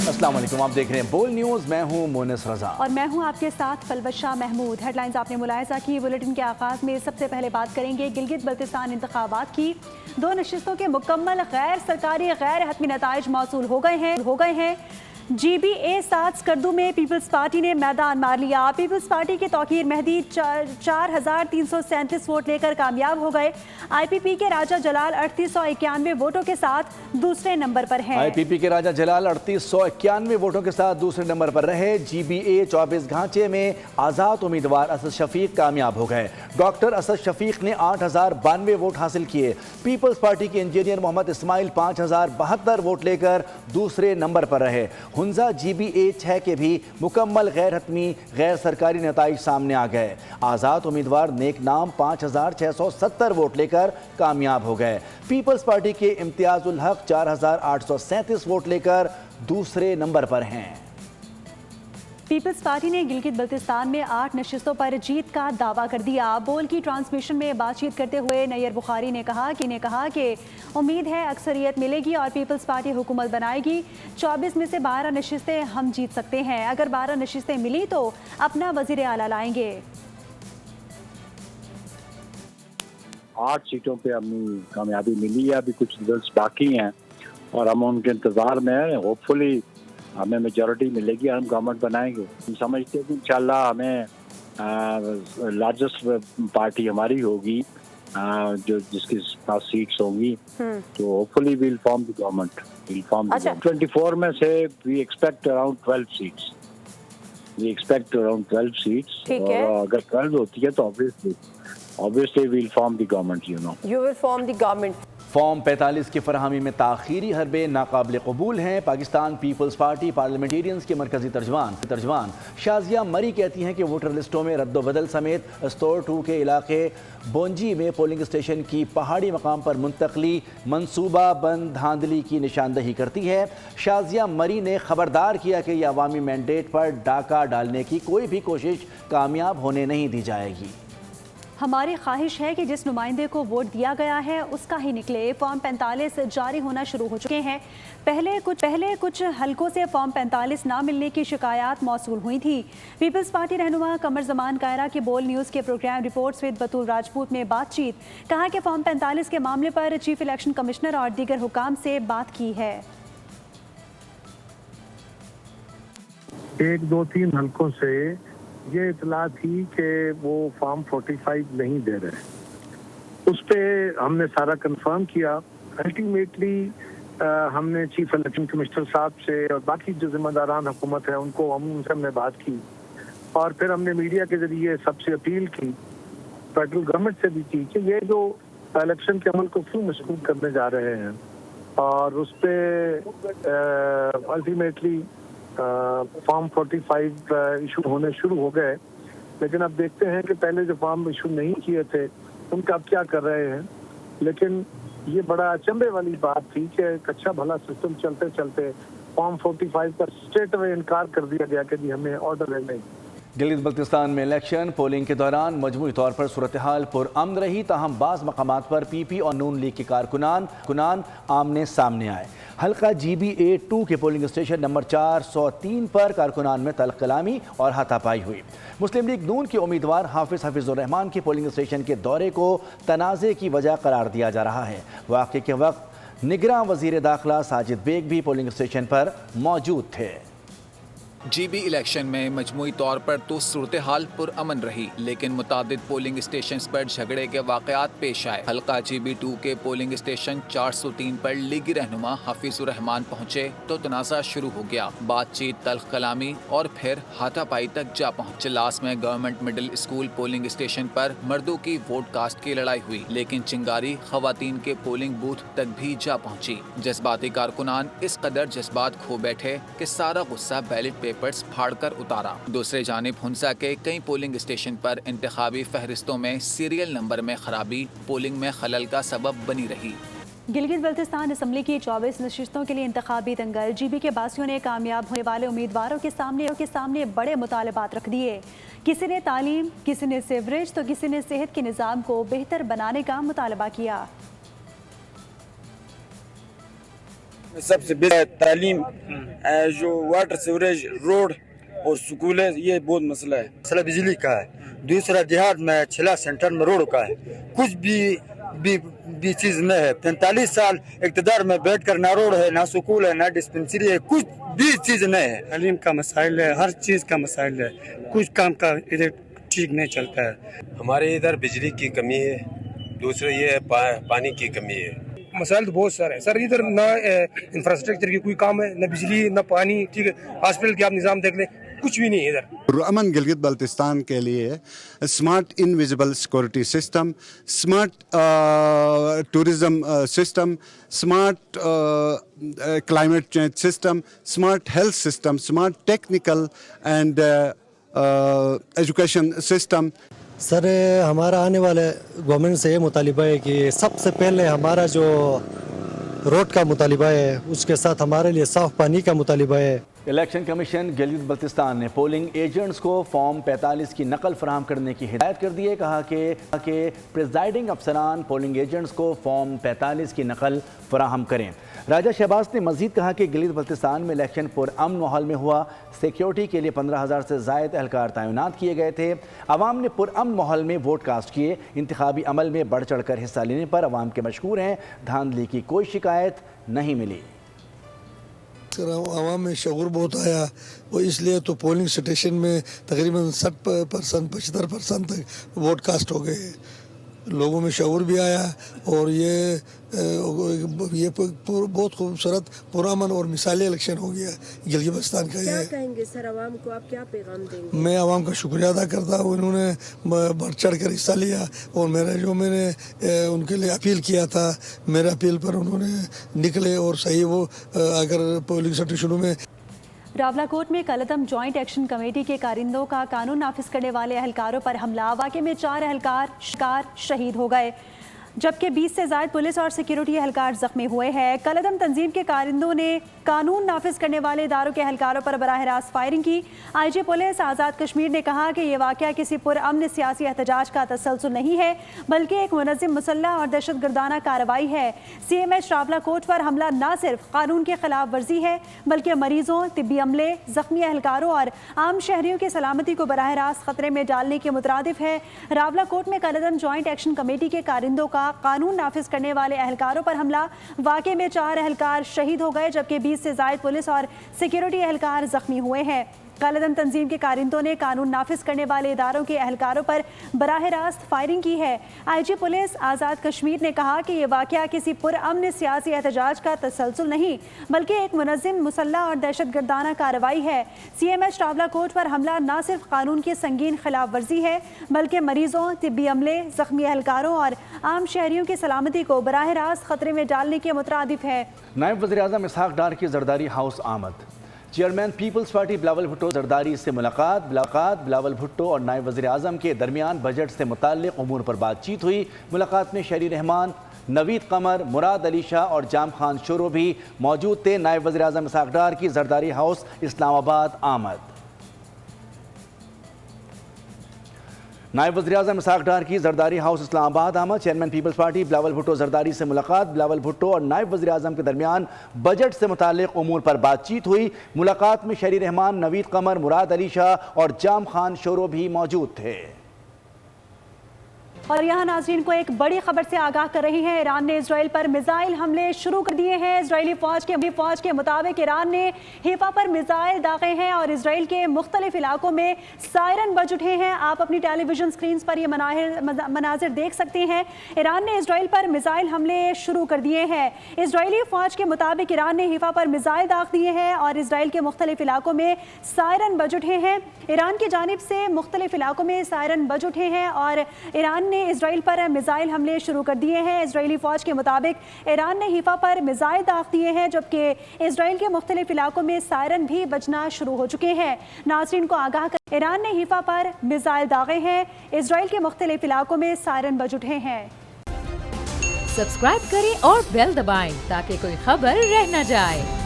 अस्सलाम वालेकुम, आप देख रहे हैं बोल न्यूज़। मैं हूं मोनिस रजा और मैं हूं आपके साथ फलवशा महमूद। हेडलाइंस आपने मुलाहिजा की। बुलेटिन के आगाज में सबसे पहले बात करेंगे गिलगित बल्तिस्तान इंतखाबात की। 2 नशिस्तों के मुकम्मल गैर सरकारी गैर हतमी नताइज मौसूल हो गए हैं। GBA 7 स्कर्दू में पीपल्स पार्टी ने मैदान मार लिया। पीपल्स पार्टी के तौकीर मेहदी 4337 वोट लेकर कामयाब हो गए। IPP के राजा जलाल 3891 वोटों के साथ दूसरे नंबर पर हैं। IPP के राजा जलाल 3891 वोटों के साथ दूसरे नंबर पर रहे। GBA 24 घांचे में आज़ाद उम्मीदवार असद शफीक कामयाब हो गए। डॉक्टर असद शफीक ने 8092 वोट हासिल किए। पीपल्स पार्टी के इंजीनियर मोहम्मद इस्माइल 5072 वोट लेकर दूसरे नंबर पर रहे। हुंजा GBA 6 के भी मुकम्मल गैर हतमी गैर सरकारी नताइज सामने आ गए। आज़ाद उम्मीदवार नेक नाम 5670 वोट लेकर कामयाब हो गए। पीपल्स पार्टी के इम्तियाजुल हक 4837 वोट लेकर दूसरे नंबर पर हैं। पीपल्स पार्टी ने गिलगित बल्तिस्तान में 8 नशिस्तों पर जीत का दावा कर दिया। बोल की ट्रांसमिशन में बातचीत करते हुए नैयर बुखारी ने कहा कि उम्मीद है अक्सरियत मिलेगी और पीपल्स पार्टी हुकूमत बनाएगी। 24 में से 12 नशिस्तें हम जीत सकते हैं। अगर 12 नशिस्तें मिली तो अपना वजीर आला लाएंगे। 8 सीटों पे हमें कामयाबी मिली है। अभी कुछ रिजल्ट्स बाकी हैं और हम उनके इंतज़ार में हैं। होपफुली हमें मेजॉरिटी मिलेगी और हम गवर्नमेंट बनाएंगे। हम समझते हैं कि इंशाल्लाह हमें लार्जेस्ट पार्टी हमारी होगी जो जिसके पास सीट्स होंगी, तो hopefully we'll form the government. 24 में से वी एक्सपेक्ट अराउंड 12 सीट्स। और अगर 12 होती है तो obviously we'll form the government, you know. You will form the government. Form 45 की फरहमी में ताखीरी हरबे नाकाबिल कबूल हैं। पाकिस्तान पीपल्स पार्टी पार्लियामेंटेरियंस के मरकजी तर्जमान शाजिया मरी कहती हैं कि वोटर लिस्टों में रद्दोबदल समेत स्तोर 2 के इलाके बोंजी में पोलिंग स्टेशन की पहाड़ी मकाम पर मुंतकली मनसूबा बंद धांधली की निशानदही करती है। शाजिया मरी ने खबरदार किया कि यह अवामी मैंडेट पर डाका डालने की कोई भी कोशिश कामयाब होने नहीं दी जाएगी। हमारी ख्वाहिश है कि जिस नुमाइंदे को वोट दिया गया है उसका ही निकले। फॉर्म 45 जारी होना शुरू हो चुके हैं। पहले कुछ हलकों से फॉर्म 45 ना मिलने की शिकायत मौसूल हुई थी। पीपल्स पार्टी रहनुमा कमर जमान कायरा के बोल न्यूज़ के प्रोग्राम रिपोर्ट्स विद बतूल राजपूत में बातचीत कहा कि फॉर्म 45 के मामले पर चीफ इलेक्शन कमिश्नर और दीगर हुकाम से बात की है। 1, 2, 3 हलकों से ये इतला थी कि वो फॉर्म 45 नहीं दे रहे। उस पे हमने सारा कंफर्म किया। अल्टीमेटली हमने चीफ इलेक्शन कमिश्नर साहब से और बाकी जो जिम्मेदारान हुकूमत है उनसे हमने बात की और फिर हमने मीडिया के जरिए सबसे अपील की, फेडरल गवर्नमेंट से भी की कि ये जो इलेक्शन के अमल को क्यों मशगूल करने जा रहे हैं। और उस पर अल्टीमेटली फॉर्म 45 इशू होने शुरू हो गए। लेकिन अब देखते हैं कि पहले जो फॉर्म इशू नहीं किए थे उनका अब क्या कर रहे हैं। लेकिन ये बड़ा अचंभे वाली बात थी कि एक अच्छा भला सिस्टम चलते चलते फॉर्म 45 का स्ट्रेट अवे इनकार कर दिया गया कि जी हमें ऑर्डर है नहीं। गिलगित बल्तिस्तान में इलेक्शन पोलिंग के दौरान मजमूई तौर पर सूरत हाल पुरअमन रही, ताहम बाज़ मकामात पर PP और नून लीग के कारकुनान आमने सामने आए। हल्का GBA 2 के पोलिंग स्टेशन नंबर 403 पर कारकुनान में तल्ख कलामी और हाथापाई हुई। मुस्लिम लीग नून के उम्मीदवार हाफिजुर रहमान के पोलिंग स्टेशन के दौरे को तनाज़े की वजह करार दिया जा रहा है। वाक़े के वक्त निगरान वज़ीर दाखिला साजिद बेग भी पोलिंग स्टेशन पर मौजूद थे। GB इलेक्शन में मजमूई तौर पर तो सूरत हाल पुरअमन रही, लेकिन मुतादिद पोलिंग स्टेशन पर झगड़े के वाक़यात पेश आए। हल्का GB 2 के पोलिंग स्टेशन 403 पर लीगी रहनुमा हाफिजुर रहमान पहुंचे तो तनाज़ा शुरू हो गया। बातचीत, तल्ख कलामी और फिर हाथापाई तक जा पहुंच। चलास में government middle school polling station पर मर्दों की वोट कास्ट की लड़ाई हुई, लेकिन चिंगारी खवातीन के पोलिंग बूथ तक भी जा पहुंची। जज्बाती कारकुनान इस कदर जज्बात खो बैठे कि सारा गुस्सा बैलेट पेपर्स फाड़कर उतारा। दूसरे जानिब हुंसा के कई पोलिंग स्टेशन पर इंतखाबी फहरिस्तों में सीरियल नंबर में खराबी पोलिंग में खलल का सबब बनी रही। गिलगित बल्तिस्तान असम्बली की 24 नशिस्तों के लिए इंतखाबी दंगल। GB के बासियों ने कामयाब होने वाले उम्मीदवारों के सामने बड़े मुतालबात रख दिए। किसी ने तालीम, किसी ने सीवरेज तो किसी ने सेहत के निज़ाम को बेहतर बनाने का मुतालबा किया। सबसे बेहतर तालीम, जो वाटर सीवरेज, रोड और स्कूल है, ये बहुत मसला है। मसला बिजली का है, दूसरा देहात में छिला सेंटर में रोड का है, कुछ भी चीज नहीं है। 45 साल इक़्तिदार में बैठ कर ना रोड है, ना स्कूल है, ना डिस्पेंसरी है, कुछ भी चीज नहीं है। तालीम का मसाइल है, हर चीज का मसाइल है, कुछ काम का इधर ठीक नहीं चलता है। हमारे इधर बिजली की कमी है, दूसरा ये है पानी की कमी है। मसाइल तो बहुत सारे हैं सर, इधर ना इंफ्रास्ट्रक्चर की कोई काम है, ना बिजली, ना पानी, ठीक है। हॉस्पिटल के आप निज़ाम देख लें, कुछ भी नहीं है इधर। अमन गिलगित बल्तिस्तान के लिए smart invisible security system, smart tourism system, smart climate change system, smart health system, smart technical and education system. Sir हमारा आने वाले गवर्नमेंट से ये मुतालिबा है कि सबसे पहले हमारा जो रोड का मुतालिबा है, उसके साथ हमारे लिए साफ़ पानी का मुतालिबा है। इलेक्शन कमीशन गिलगित बल्तिस्तान ने पोलिंग एजेंट्स को फॉर्म 45 की नकल फराहम करने की हिदायत कर दी है। कहा कि प्रिजाइडिंग अफसरान पोलिंग एजेंट्स को फॉर्म 45 की नकल फराहम करें। राजा शहबाज ने मजीद कहा कि गिलगित बल्तिस्तान में इलेक्शन पुरअमन माहौल में हुआ। सिक्योरिटी के लिए 15,000 से ज़ायद एहलकार तैनात किए गए थे। अवाम ने पुरअमन माहौल में वोट कास्ट किए। इंतखाबी अमल में बढ़ चढ़ कर हिस्सा लेने पर अवाम के मशकूर हैं। धांधली की कोई शिकायत नहीं मिली। आवाम में शऊर बहुत आया, वो इसलिए तो पोलिंग स्टेशन में तकरीबन 60% 75% तक वोट कास्ट हो गए। लोगों में शऊर भी आया और ये बहुत खूबसूरत पुरअमन और मिसाली इलेक्शन हो गया गिलगित बल्तिस्तान का। क्या कहेंगे सर आवाम को, आप क्या पैगाम देंगे? मैं आवाम का शुक्रिया अदा करता हूँ, उन्होंने बढ़ चढ़ कर हिस्सा लिया और मैंने उनके लिए अपील किया था, मेरे अपील पर उन्होंने निकले और सही वो अगर पोलिंग स्टेशनों में। रावलाकोट में कलअदम जॉइंट एक्शन कमेटी के कारिंदों का कानून नाफिज करने वाले एहलकारों पर हमला। वाक़े में 4 एहलकार शहीद हो गए, जबकि 20 से ज़ायद पुलिस और सिक्योरिटी एहलकार ज़ख्मी हुए हैं। कलअदम तंजीम के कारिंदों ने कानून नाफिज करने वाले इदारों के एहलकारों पर बराह रास्त फायरिंग की। IG पुलिस आज़ाद कश्मीर ने कहा कि यह वाक़या किसी पुरअमन सियासी एहतजाज का तसलसल नहीं है, बल्कि एक मुनज़्ज़म मुसल्लह और दहशत गर्दाना कार्रवाई है। CMH रावलाकोट पर हमला न सिर्फ कानून की खिलाफ वर्जी है, बल्कि मरीजों, तिब्बी अमले, ज़ख्मी एहलकारों और आम शहरियों की सलामती को बराह रास्त खतरे में डालने के मुतरादिफ है। रावलाकोट में कलअदम जॉइंट एक्शन कमेटी के कारिंदों का कानून नाफिज करने वाले एहलकारों पर हमला। वाक़े में 4 एहलकार शहीद हो गए, जबकि 20 से ज़ायद पुलिस और सिक्योरिटी एहलकार ज़ख्मी हुए हैं। कलअदम तंजीम के कारिंदों ने कानून नाफिज करने वाले इदारों के एहलकारों पर बराह रास्त फायरिंग की है। IG पुलिस आज़ाद कश्मीर ने कहा कि यह वाक़या किसी पुरअमन सियासी एहतजाज का तसलसल नहीं, बल्कि एक मुनज़्ज़म मुसल्लह और दहशत गर्दाना कार्रवाई है। CMH रावलाकोट पर हमला न सिर्फ कानून की संगीन खिलाफ वर्जी है, बल्कि मरीजों, तिब्बी अमले, ज़ख्मी एहलकारों और आम शहरियों की सलामती को बराह रास्त खतरे में डालने के मुतरादिफ है। नायब वज़ीर-ए-आज़म इसहाक डार की जरदारी हाउस आमद। चेयरमैन पीपल्स पार्टी बिलावल भुट्टो जरदारी से मुलाकात। बिलावल भुट्टो और नायब वज़ीर-ए-आज़म के दरमियान बजट से मुताल्लिक़ उमूर पर बातचीत हुई। मुलाकात में शहरी रहमान, नवीद कमर, मुराद अली शाह और जाम खान शोरो भी मौजूद थे। नायब वज़ीर-ए-आज़म इसहाक डार की जरदारी हाउस इस्लामाबाद आमद। नायब वज़ीर-ए-आज़म इसहाक डार की जरदारी हाउस इस्लामाबाद आमद। चेयरमैन पीपल्स पार्टी बिलावल भुट्टो जरदारी से मुलाकात। बिलावल भुट्टो और नायब वज़ीर-ए-आज़म के दरमियान बजट से मुताल्लिक़ उमूर पर बातचीत हुई। मुलाकात में शहरी रहमान, नवीद कमर, मुराद अली शाह और जाम खान शोरो भी मौजूद थे। और यहाँ नाज़रीन को एक बड़ी खबर से आगाह कर रही है। ईरान ने इसराइल पर मिसाइल हमले शुरू कर दिए हैं। इजरायली फौज के मुताबिक ईरान ने हिफा पर मिसाइल दागे हैं और इसराइल के मुख्तलिफ इलाकों में सायरन बज उठे हैं। आप अपनी टेलीविजन स्क्रीन पर ये मनाजिर देख सकते हैं। ईरान ने इसराइल पर मिसाइल हमले शुरू कर दिए हैं। इसराइली फौज के मुताबिक ईरान ने हिफा पर मिसाइल दाग दिए हैं और इसराइल के मुख्तलिफ इलाकों में सायरन बज उठे हैं। ईरान की जानिब से मुख्तलिफ इलाकों में सायरन बज उठे हैं और ईरान ने इसराइल पर मिसाइल हमले शुरू कर दिए हैं। इजरायली फौज के मुताबिक ईरान ने हिफा पर मिसाइल दाग दिए हैं, जबकि इसराइल के मुख्तलिफ इलाकों में सायरन भी बजना शुरू हो चुके हैं। नाज़रीन को आगाह कर ईरान ने हिफा पर मिसाइल दागे हैं, इसराइल के मुख्तलिफ इलाकों में सायरन बज उठे हैं। सब्सक्राइब करें और बेल दबाएं ताकि कोई खबर रह न जाए।